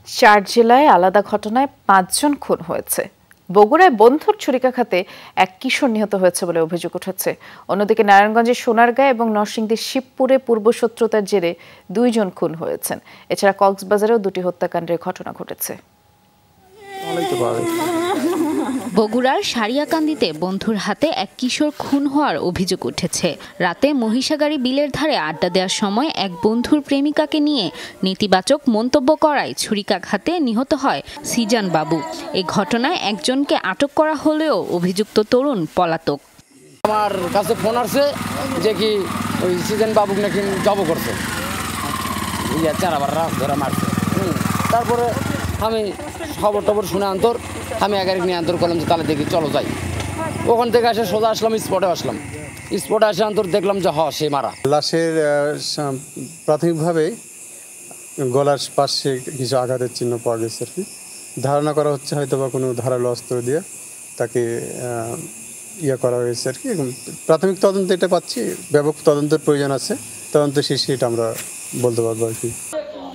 চার জেলায় আলাদা ঘটনায় ৫ জন খুন হয়েছে। বগুড়ায় বন্ধুর ছুরিকাঘাতে এক কিশোর নিহত হয়েছে বলে অভিযোগ উঠেছে। অন্যদিকে নারায়ণগঞ্জের সোনারগাঁ এবং নরসিংদীর শিবপুরে পূর্বশত্রুতার জেরে ২ জন খুন হয়েছেন। এছাড়া কক্সবাজারেও ২টি হত্যাকাণ্ডের ঘটনা ঘটেছে। বগুড়ার সারিয়াকান্দিতে বন্ধুর হাতে এক কিশোর খুন হওয়ার অভিযোগ উঠেছে। রাতে মহিষাগাড়ি বিলের ধারে আড্ডা দেওয়ার সময় এক বন্ধুর প্রেমিকাকে নিয়ে নেতিবাচক মন্তব্য করায় ছুরিকাঘাতে নিহত হয় সিজান বাবু। এই ঘটনায় একজনকে আটক করা হলেও অভিযুক্ত তরুণ পলাতক। আমার কাছে ফোন আসছে যে কি ওই সিজান বাবু নাকি জব করছে, ধরা মারছে। তারপরে আমি খবর টবর শুনে আন্তর আমি এগারিক নিয়ে আন্তর করলাম যে তাহলে দেখি চলো যাই। ওখান থেকে এসে সোজা আসলাম, স্পটে আসলাম। স্পটে আসে আন্তর দেখলাম যে সে মারা। লাশের প্রাথমিকভাবে গলার পাশে কিছু আঘাতের চিহ্ন পাওয়া গেছে আর কি। ধারণা করা হচ্ছে হয়তো বা কোনো ধারালো অস্ত্র দিয়ে তাকে করা হয়েছে আর কি। প্রাথমিক তদন্ত এটা পাচ্ছি, ব্যাপক তদন্তের প্রয়োজন আছে। তদন্ত শেষে এটা আমরা বলতে পারবো আর কি।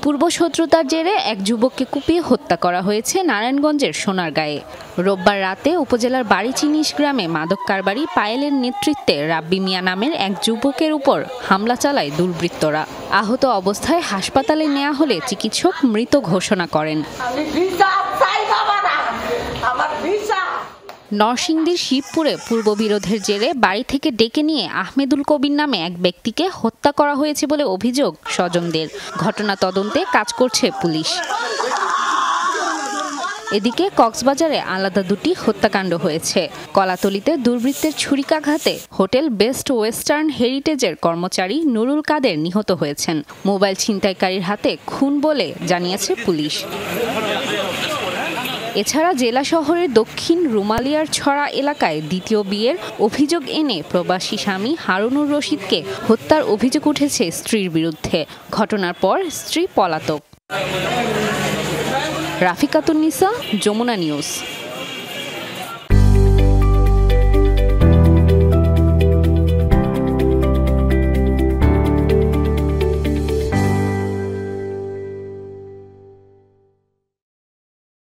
পূর্বশত্রুতার জেরে এক যুবককে কুপিয়ে হত্যা করা হয়েছে নারায়ণগঞ্জের সোনারগাঁয়ে। রোববার রাতে উপজেলার বাড়িচিনিস গ্রামে মাদক কারবারি পায়েলের নেতৃত্বে রাব্বি মিয়া নামের এক যুবকের উপর হামলা চালায় দুর্বৃত্তরা। আহত অবস্থায় হাসপাতালে নেওয়া হলে চিকিৎসক মৃত ঘোষণা করেন। নরসিংদীর শিবপুরে পূর্ববিরোধের জেরে বাড়ি থেকে ডেকে নিয়ে আহমেদুল কবির নামে এক ব্যক্তিকে হত্যা করা হয়েছে বলে অভিযোগ স্বজনদের। ঘটনা তদন্তে কাজ করছে পুলিশ। এদিকে কক্সবাজারে আলাদা 2টি হত্যাকাণ্ড হয়েছে। কলাতলিতে দুর্বৃত্তের ছুরিকাঘাতে হোটেল বেস্ট ওয়েস্টার্ন হেরিটেজের কর্মচারী নুরুল কাদের নিহত হয়েছেন। মোবাইল ছিনতাইকারীর হাতে খুন বলে জানিয়েছে পুলিশ। এছাড়া জেলা শহরের দক্ষিণ রুমালিয়ার ছড়া এলাকায় দ্বিতীয় বিয়ের অভিযোগ এনে প্রবাসী স্বামী হারুনুর রশিদকে হত্যার অভিযোগ উঠেছে স্ত্রীর বিরুদ্ধে। ঘটনার পর স্ত্রী পলাতক। রাফিকাতুন নিসা, যমুনা নিউজ।